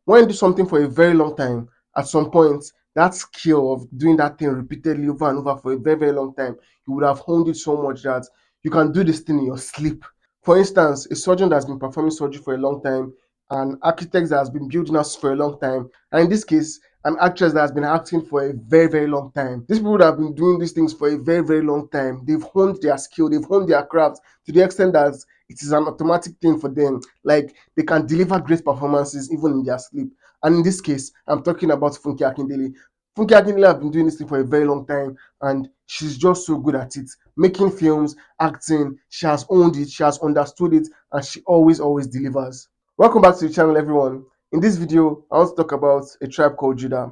When you do something for a very long time, at some point, that skill of doing that thing repeatedly over and over for a very, very long time, you would have honed it so much that you can do this thing in your sleep. For instance, a surgeon that's been performing surgery for a long time, an architect that has been building houses for a long time, and in this case, an actress that has been acting for a very, very long time. These people that have been doing these things for a very, very long time, they've honed their skill, they've honed their craft to the extent that it is an automatic thing for them. Like they can deliver great performances even in their sleep. And in this case, I'm talking about Funke Akindele. Funke Akindele has been doing this thing for a very long time, and she's just so good at it. Making films, acting, she has owned it, she has understood it, and she always delivers. Welcome back to the channel, everyone. In this video, I want to talk about A Tribe Called Judah.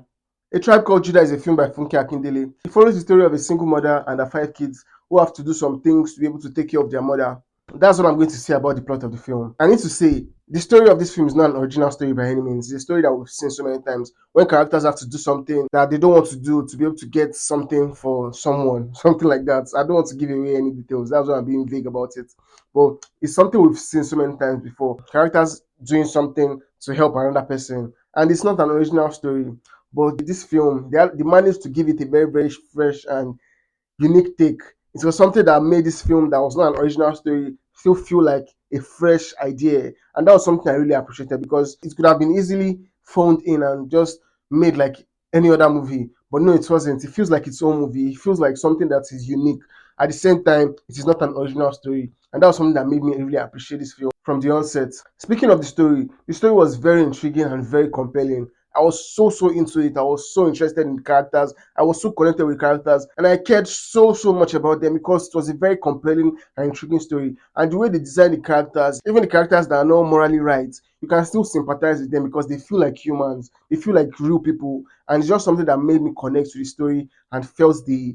A Tribe Called Judah is a film by Funke Akindele. It follows the story of a single mother and her 5 kids who have to do some things to be able to take care of their mother. That's what I'm going to say about the plot of the film. I need to say, the story of this film is not an original story by any means. It's a story that we've seen so many times when characters have to do something that they don't want to do to be able to get something for someone, something like that. I don't want to give away any details. That's why I'm being vague about it. But it's something we've seen so many times before. Characters doing something to help another person. And it's not an original story. But this film, they managed to give it a very, very fresh and unique take. It was something that made this film that was not an original story still feel like a fresh idea. And that was something I really appreciated because it could have been easily phoned in and just made like any other movie. But no, it wasn't. It feels like its own movie. It feels like something that is unique. At the same time, it is not an original story. And that was something that made me really appreciate this film from the onset. Speaking of the story was very intriguing and very compelling. I was so into it. I was so interested in the characters. I was so connected with characters, and I cared so much about them because it was a very compelling and intriguing story. And the way they designed the characters, even the characters that are not morally right, you can still sympathize with them because they feel like humans. They feel like real people, and it's just something that made me connect to the story and felt the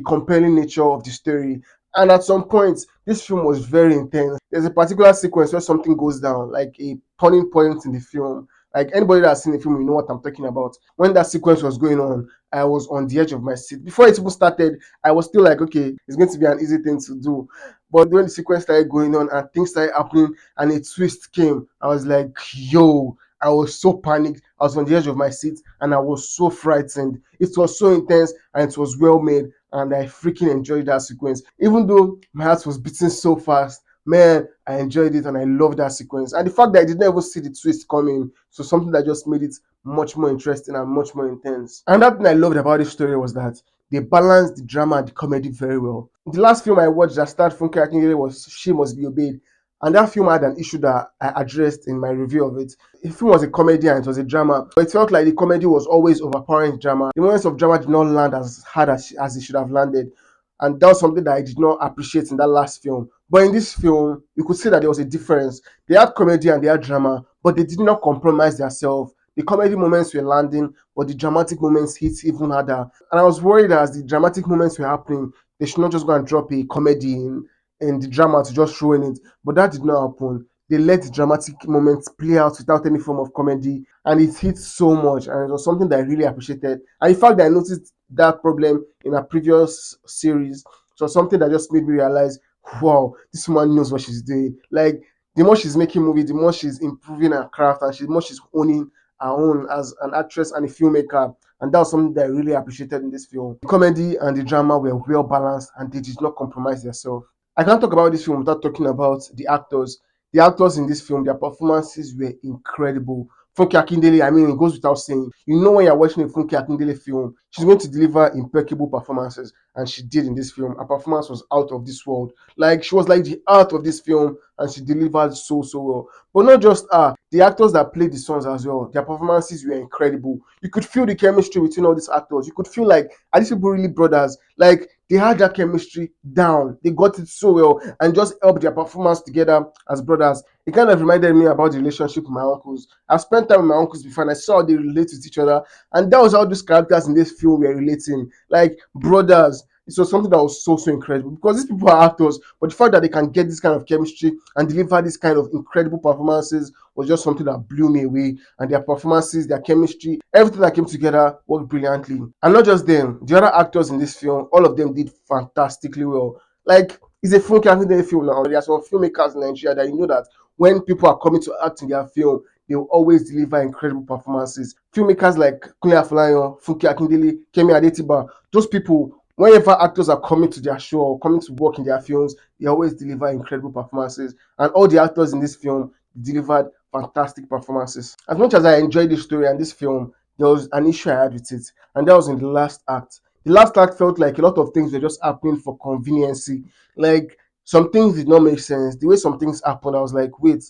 compelling nature of the story. And at some point, this film was very intense. There's a particular sequence where something goes down, like a turning point in the film. Like anybody that's seen the film, you know what I'm talking about. When that sequence was going on, I was on the edge of my seat. Before it even started, I was still like, okay, it's going to be an easy thing to do. But when the sequence started going on and things started happening and a twist came, I was like, yo, I was so panicked. I was on the edge of my seat and I was so frightened. It was so intense and it was well made, and I freaking enjoyed that sequence. Even though my heart was beating so fast, man, I enjoyed it and I loved that sequence. And the fact that I did not even see the twist coming, so something that just made it much more interesting and much more intense. And that thing I loved about this story was that they balanced the drama and the comedy very well. The last film I watched that starred Funke Akindele was She Must Be Obeyed. And that film had an issue that I addressed in my review of it. The film was a comedy and it was a drama, but it felt like the comedy was always overpowering the drama. The moments of drama did not land as hard as it should have landed. And that was something that I did not appreciate in that last film. But in this film, you could see that there was a difference. They had comedy and they had drama, but they did not compromise themselves. The comedy moments were landing, but the dramatic moments hit even harder. And I was worried that as the dramatic moments were happening, they should not just go and drop a comedy in the drama to just throw in it. But that did not happen. They let the dramatic moments play out without any form of comedy, and it hit so much. And it was something that I really appreciated. And in fact, I noticed that problem in a previous series. So something that just made me realize, wow, this woman knows what she's doing. Like the more she's making movies, the more she's improving her craft, and the more she's owning her own as an actress and a filmmaker. And that was something that I really appreciated in this film. The comedy and the drama were well balanced, and they did not compromise themselves. I can't talk about this film without talking about the actors. The actors in this film, their performances were incredible. Funke Akindele, I mean, it goes without saying. You know when you're watching a Funke Akindele film, she's going to deliver impeccable performances, and she did in this film. Her performance was out of this world. Like she was like the art of this film, and she delivered so well. But not just her, the actors that played the sons as well. Their performances were incredible. You could feel the chemistry between all these actors. You could feel like are these people really brothers? Like they had that chemistry down. They got it so well and just helped their performance together as brothers. It kind of reminded me about the relationship with my uncles. I've spent time with my uncles before and I saw how they relate with each other. And that was how these characters in this film were relating. Like brothers. It was something that was so incredible because these people are actors, but the fact that they can get this kind of chemistry and deliver this kind of incredible performances was just something that blew me away. And their performances, their chemistry, everything that came together worked brilliantly. And not just them, the other actors in this film, all of them did fantastically well. Like it's a film film now. There are some filmmakers in Nigeria that you know that when people are coming to act in their film, they will always deliver incredible performances. Filmmakers like Kunle Afolayan, Funke Akindele, Kemi Adetiba, those people, whenever actors are coming to their show or coming to work in their films, they always deliver incredible performances. And all the actors in this film delivered fantastic performances. As much as I enjoyed this story and this film, there was an issue I had with it, and that was in the last act. The last act felt like a lot of things were just happening for conveniency. Like some things did not make sense. The way some things happened, I was like, wait,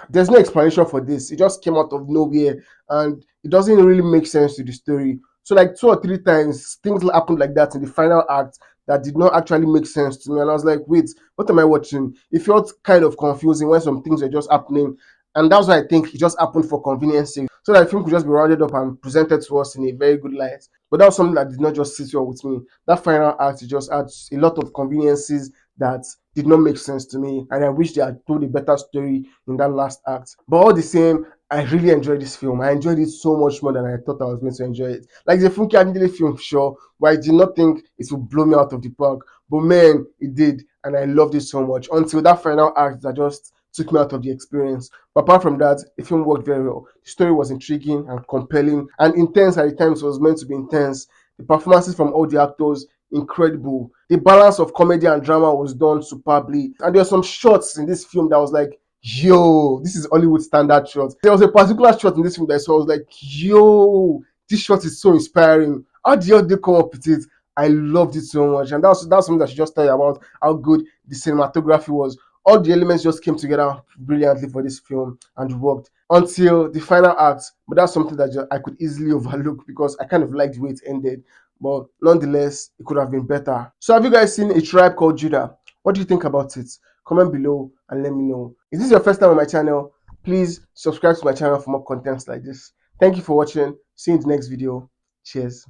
there's no explanation for this. It just came out of nowhere and it doesn't really make sense to the story. So like 2 or 3 times things happened like that in the final act that did not actually make sense to me. And I was like, wait, what am I watching? It felt kind of confusing when some things were just happening. And that's why I think it just happened for convenience sake. So that the film could just be rounded up and presented to us in a very good light. But that was something that did not just sit well with me. That final act, it just adds a lot of conveniences that did not make sense to me. And I wish they had told a better story in that last act. But all the same, I really enjoyed this film. I enjoyed it so much more than I thought I was going to enjoy it. Like the Funke Akindele film, sure, but I did not think it would blow me out of the park. But man, it did, and I loved it so much until that final act that just took me out of the experience. But apart from that, the film worked very well. The story was intriguing and compelling and intense at the times. It was meant to be intense. The performances from all the actors, incredible. The balance of comedy and drama was done superbly. And there were some shots in this film that was like, yo, this is Hollywood standard shot. There was a particular shot in this film that I saw, I was like, yo, this shot is so inspiring. How did they come up with it? I loved it so much. And that's something that she just tell you about how good the cinematography was. All the elements just came together brilliantly for this film and worked until the final act. But that's something that I could easily overlook because I kind of liked the way it ended. But nonetheless, it could have been better. So have you guys seen A Tribe Called Judah? What do you think about it? Comment below and let me know. Is this your first time on my channel? Please subscribe to my channel for more contents like this. Thank you for watching. See you in the next video. Cheers.